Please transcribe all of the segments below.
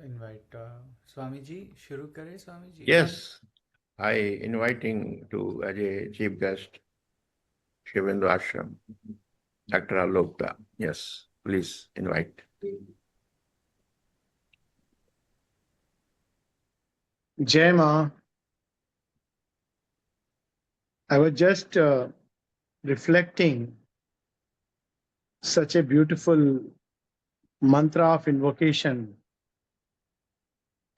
invite Swamiji. शुरू करें Swamiji? Yes, I inviting to as a chief guest Sri Aurobindo Ashram, Dr. Alok. Yes, please invite. Jai Ma, I was just reflecting such a beautiful mantra of invocation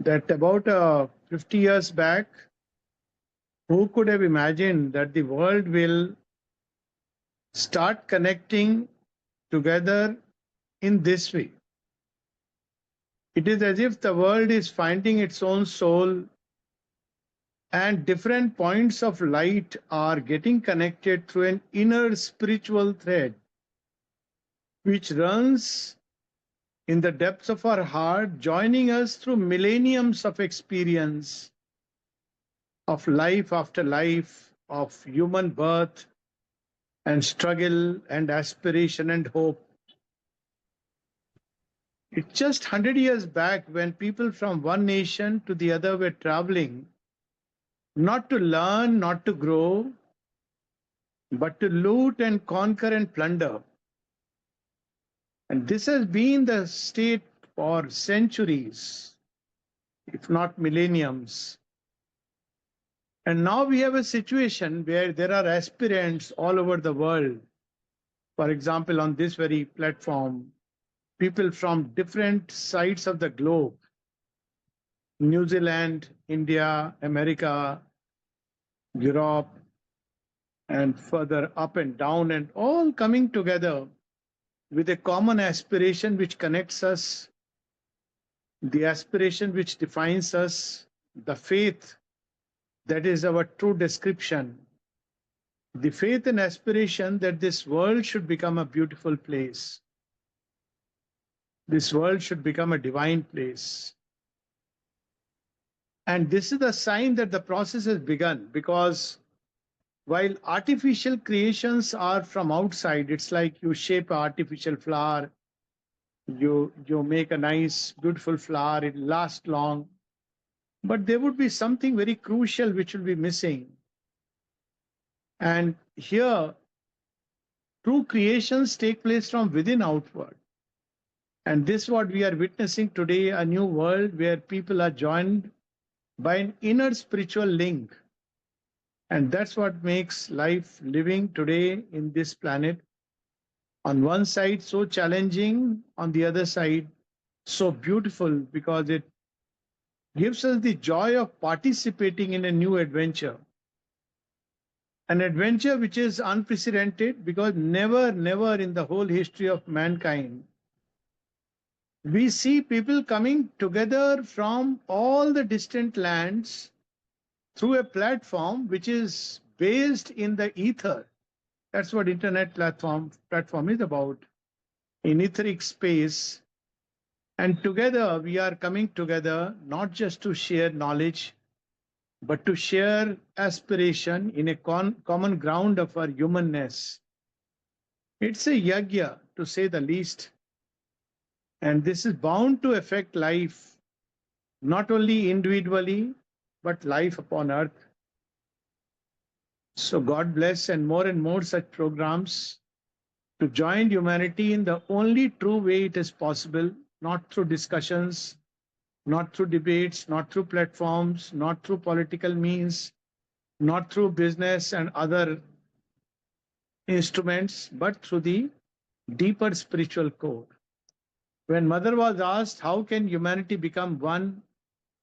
that about 50 years back, who could have imagined that the world will start connecting together in this way? It is as if the world is finding its own soul and different points of light are getting connected through an inner spiritual thread which runs in the depths of our heart, joining us through millenniums of experience of life after life, of human birth and struggle and aspiration and hope. It's just 100 years back when people from one nation to the other were traveling, not to learn, not to grow, but to loot and conquer and plunder. And this has been the state for centuries, if not millenniums. And now we have a situation where there are aspirants all over the world. For example, on this very platform, people from different sides of the globe, New Zealand, India, America, Europe, and further up and down, and all coming together with a common aspiration which connects us, the aspiration which defines us, the faith that is our true description, the faith and aspiration that this world should become a beautiful place. This world should become a divine place. And this is the sign that the process has begun, because while artificial creations are from outside, it's like you shape an artificial flower, you make a nice, beautiful flower, it lasts long. But there would be something very crucial which will be missing. And here, true creations take place from within outward. And this is what we are witnessing today, a new world where people are joined by an inner spiritual link. And that's what makes life living today in this planet, on one side so challenging, on the other side so beautiful, because it gives us the joy of participating in a new adventure. An adventure which is unprecedented, because never in the whole history of mankind we see people coming together from all the distant lands through a platform which is based in the ether. That's what internet platform is about, in etheric space. And together we are coming together not just to share knowledge, but to share aspiration in a common ground of our humanness. It's a yagya, to say the least. And this is bound to affect life, not only individually, but life upon earth. So God bless, and more such programs to join humanity in the only true way it is possible, not through discussions, not through debates, not through platforms, not through political means, not through business and other instruments, but through the deeper spiritual core. When Mother was asked, how can humanity become one?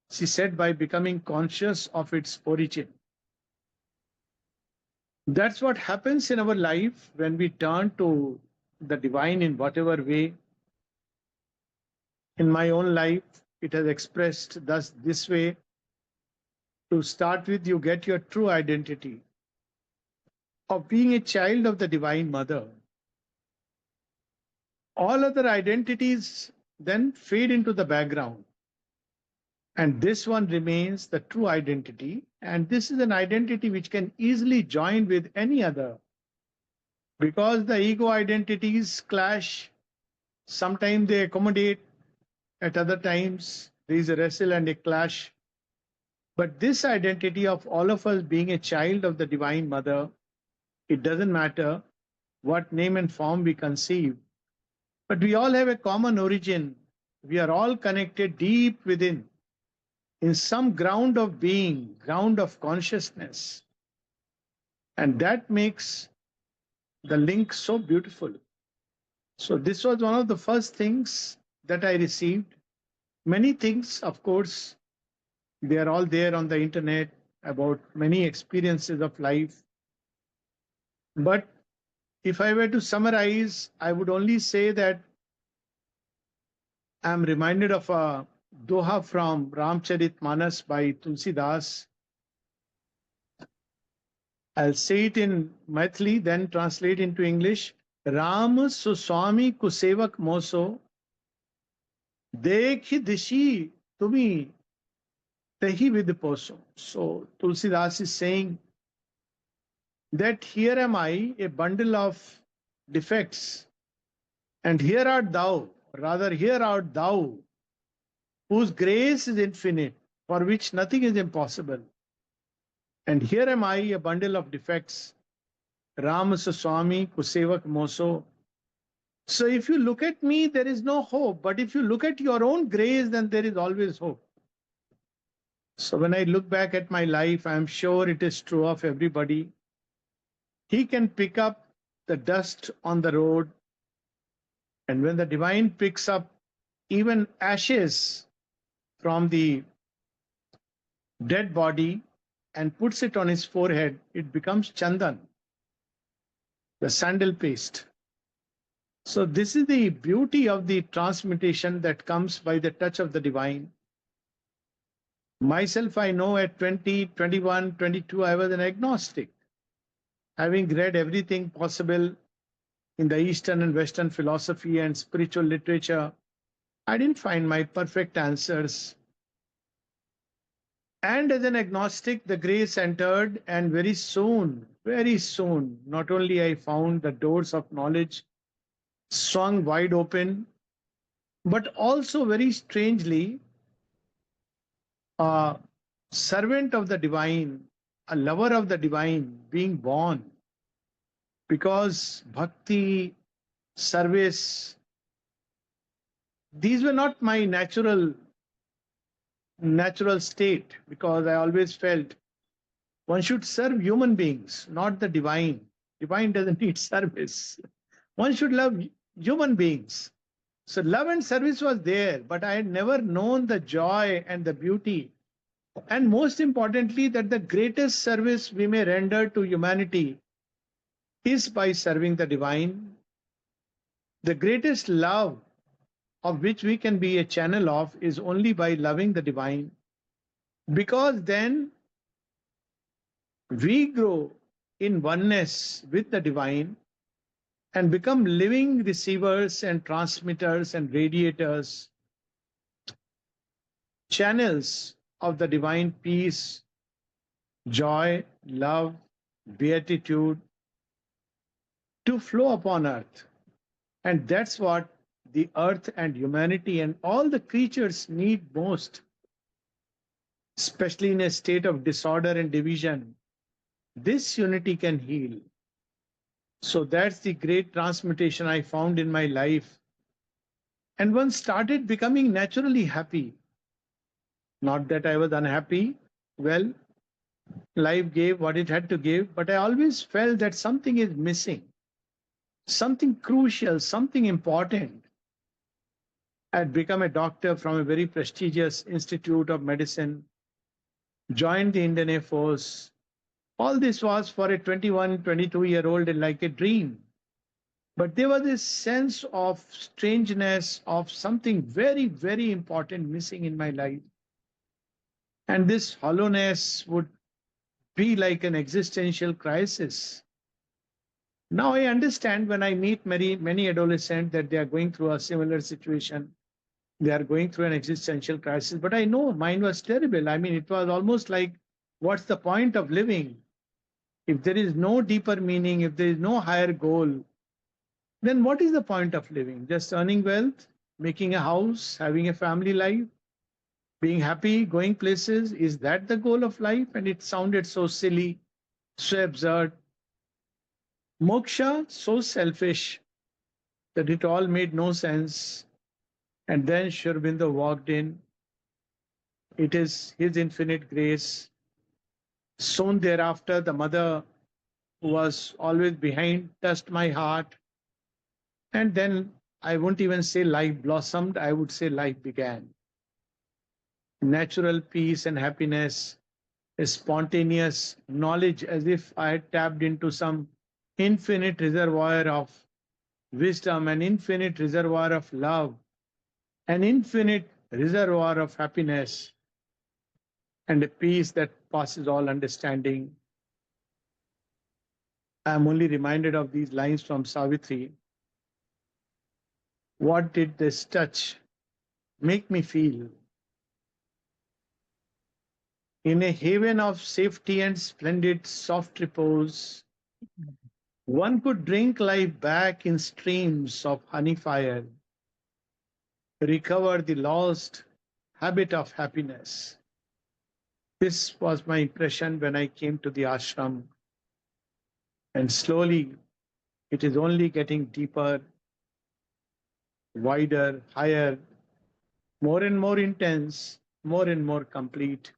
She said, by becoming conscious of its origin. That's what happens in our life when we turn to the divine in whatever way. In my own life, it has expressed thus this way. To start with, you get your true identity of being a child of the Divine Mother. All other identities then fade into the background. And this one remains the true identity. And this is an identity which can easily join with any other. Because the ego identities clash, sometimes they accommodate, at other times there is a wrestle and a clash. But this identity of all of us being a child of the Divine Mother, it doesn't matter what name and form we conceive, but we all have a common origin. We are all connected deep within, in some ground of being, ground of consciousness. And that makes the link so beautiful. So this was one of the first things that I received. Many things, of course, they are all there on the internet about many experiences of life. But if I were to summarize, I would only say that I'm reminded of a doha from Ramcharitmanas by Tulsidas. I'll say it in Maithili, then translate into English. Ram suswami kusevak moso, dekhi dishi tumi tehi vidposo. So Tulsidas is saying that here am I, a bundle of defects, and here art thou, rather here art thou, whose grace is infinite, for which nothing is impossible. And here am I, a bundle of defects, Ram Swami Kusevak Moso. So if you look at me, there is no hope. But if you look at your own grace, then there is always hope. So when I look back at my life, I am sure it is true of everybody. He can pick up the dust on the road. And when the divine picks up even ashes from the dead body and puts it on his forehead, it becomes chandan, the sandal paste. So this is the beauty of the transmutation that comes by the touch of the divine. Myself, I know at 20, 21, 22, I was an agnostic, having read everything possible in the Eastern and Western philosophy and spiritual literature. I didn't find my perfect answers. And as an agnostic, the grace entered, and very soon, not only I found the doors of knowledge swung wide open, but also very strangely, a servant of the divine, a lover of the divine being born, because bhakti, service, these were not my natural state, because I always felt one should serve human beings, not the divine. Divine doesn't need service. One should love human beings. So love and service was there, but I had never known the joy and the beauty. And most importantly, that the greatest service we may render to humanity is by serving the divine. The greatest love of which we can be a channel of is only by loving the divine, because then we grow in oneness with the divine and become living receivers and transmitters and radiators, channels of the divine peace, joy, love, beatitude to flow upon earth. And that's what the earth and humanity and all the creatures need most, especially in a state of disorder and division. This unity can heal. So that's the great transmutation I found in my life. And one started becoming naturally happy. Not that I was unhappy. Well, life gave what it had to give, but I always felt that something is missing, something crucial, something important. I had become a doctor from a very prestigious institute of medicine, joined the Indian Air Force. All this was for a 21, 22-year-old like a dream. But there was this sense of strangeness, of something very, very important missing in my life. And this hollowness would be like an existential crisis. Now I understand when I meet many adolescents that they are going through a similar situation. They are going through an existential crisis. But I know mine was terrible. I mean, it was almost like, what's the point of living? If there is no deeper meaning, if there is no higher goal, then what is the point of living? Just earning wealth, making a house, having a family life? Being happy, going places, is that the goal of life? And it sounded so silly, so absurd. Moksha, so selfish that it all made no sense. And then Sri Aurobindo walked in. It is his infinite grace. Soon thereafter, the mother who was always behind touched my heart. And then I wouldn't even say life blossomed, I would say life began. Natural peace and happiness, a spontaneous knowledge as if I had tapped into some infinite reservoir of wisdom, an infinite reservoir of love, an infinite reservoir of happiness, and a peace that passes all understanding. I am only reminded of these lines from Savitri. What did this touch make me feel? In a haven of safety and splendid soft repose, one could drink life back in streams of honey fire, recover the lost habit of happiness. This was my impression when I came to the ashram, and slowly it is only getting deeper, wider, higher, more and more intense, more and more complete.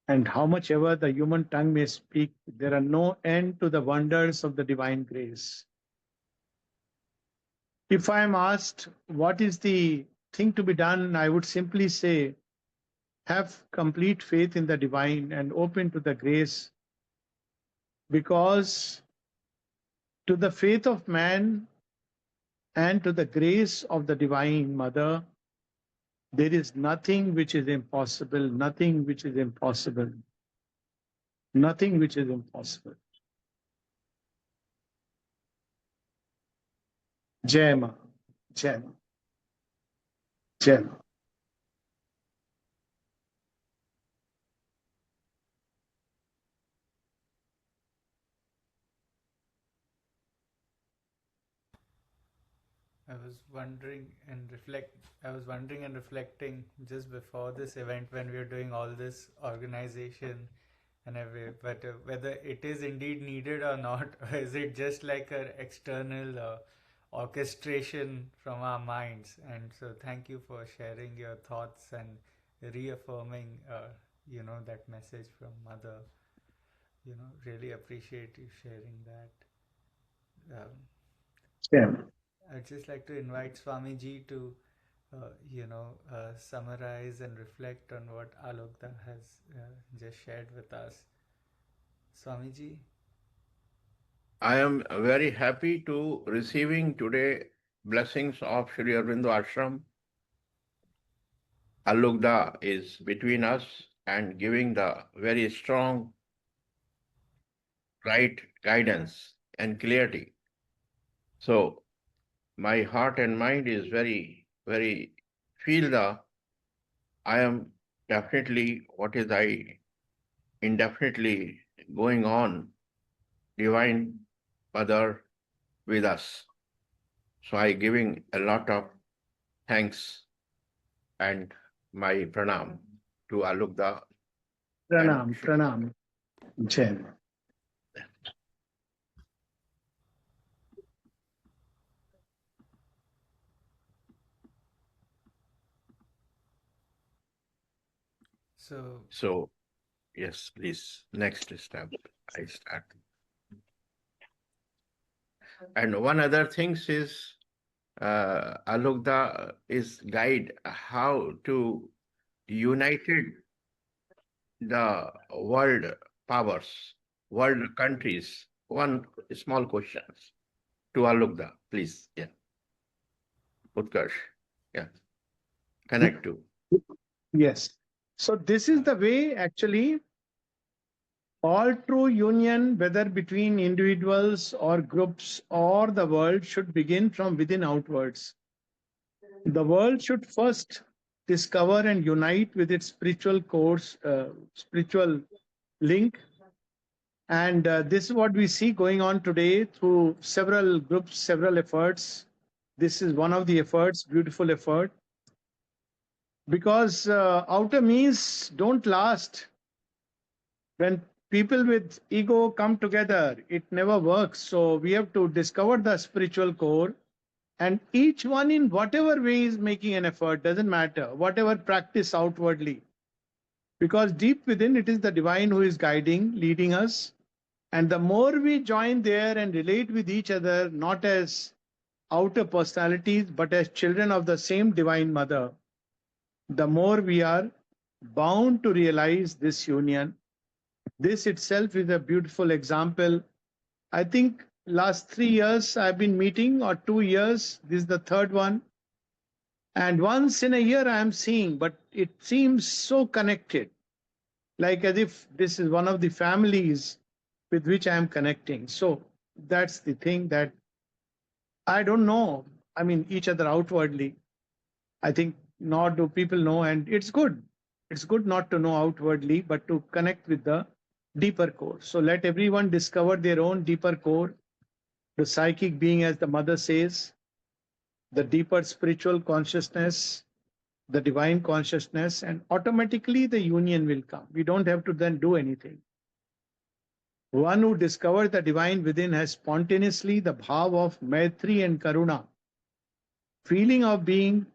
And how much ever the human tongue may speak, there are no end to the wonders of the divine grace. If I am asked what is the thing to be done, I would simply say, have complete faith in the divine and open to the grace, because to the faith of man and to the grace of the Divine Mother, there is nothing which is impossible, nothing which is impossible, nothing which is impossible. Jai Ma, Jai Ma, Jai Ma. I was wondering and reflecting just before this event when we were doing all this organization and whether it is indeed needed or not, or is it just like an external orchestration from our minds? And so, thank you for sharing your thoughts and reaffirming, that message from Mother. Really appreciate you sharing that. Jai Ma. I'd just like to invite Swamiji to, summarize and reflect on what Alokda has just shared with us. Swamiji? I am very happy to receiving today blessings of Sri Aurobindo Ashram. Alokda is between us and giving the very strong, right guidance and clarity. So my heart and mind is very, very feel I am definitely what is I indefinitely going on Divine Mother with us. So I giving a lot of thanks and my pranam to Alokda. Pranam, pranam. Jai Ma. So, Yes, please. Next step, I start. And one other thing is, Alokda is guide how to united the world powers, world countries. One small questions to Alokda, please. Yeah. Utkarsh. Yeah. Connect to. Yes. So this is the way actually all true union, whether between individuals or groups or the world, should begin from within outwards. The world should first discover and unite with its spiritual course, spiritual link. And this is what we see going on today through several groups, several efforts. This is one of the efforts, beautiful effort. because outer means don't last. When people with ego come together, it never works. So we have to discover the spiritual core, and each one in whatever way is making an effort, doesn't matter, whatever practice outwardly. Because deep within it is the divine who is guiding, leading us. And the more we join there and relate with each other, not as outer personalities, but as children of the same divine mother, the more we are bound to realize this union. This itself is a beautiful example. I think last 3 years I've been meeting, or 2 years, this is the third one. And once in a year I am seeing, but it seems so connected, like as if this is one of the families with which I am connecting. So that's the thing, that I don't know. I mean, each other outwardly. I think nor do people know, and it's good. It's good not to know outwardly, but to connect with the deeper core. So let everyone discover their own deeper core, the psychic being, as the mother says, the deeper spiritual consciousness, the divine consciousness, and automatically the union will come. We don't have to then do anything. One who discovers the divine within has spontaneously the bhav of Maitri and Karuna, feeling of being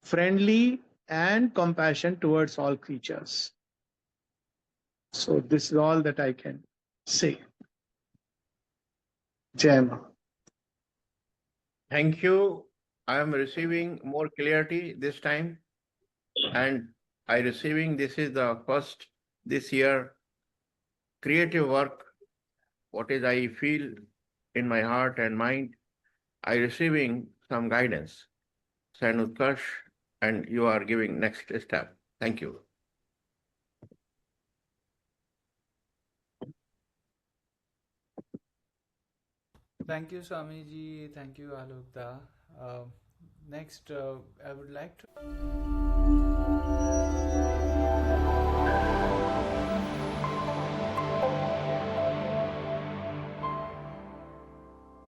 friendly and compassion towards all creatures. So this is all that I can say. Jai Ma. Thank you. I am receiving more clarity this time, and I receiving this is the first this year creative work. What is I feel in my heart and mind, I receiving some guidance. Send Utkarsh, and you are giving next step. Thank you. Thank you, Swamiji. Thank you, Alokda. Next, I would like to.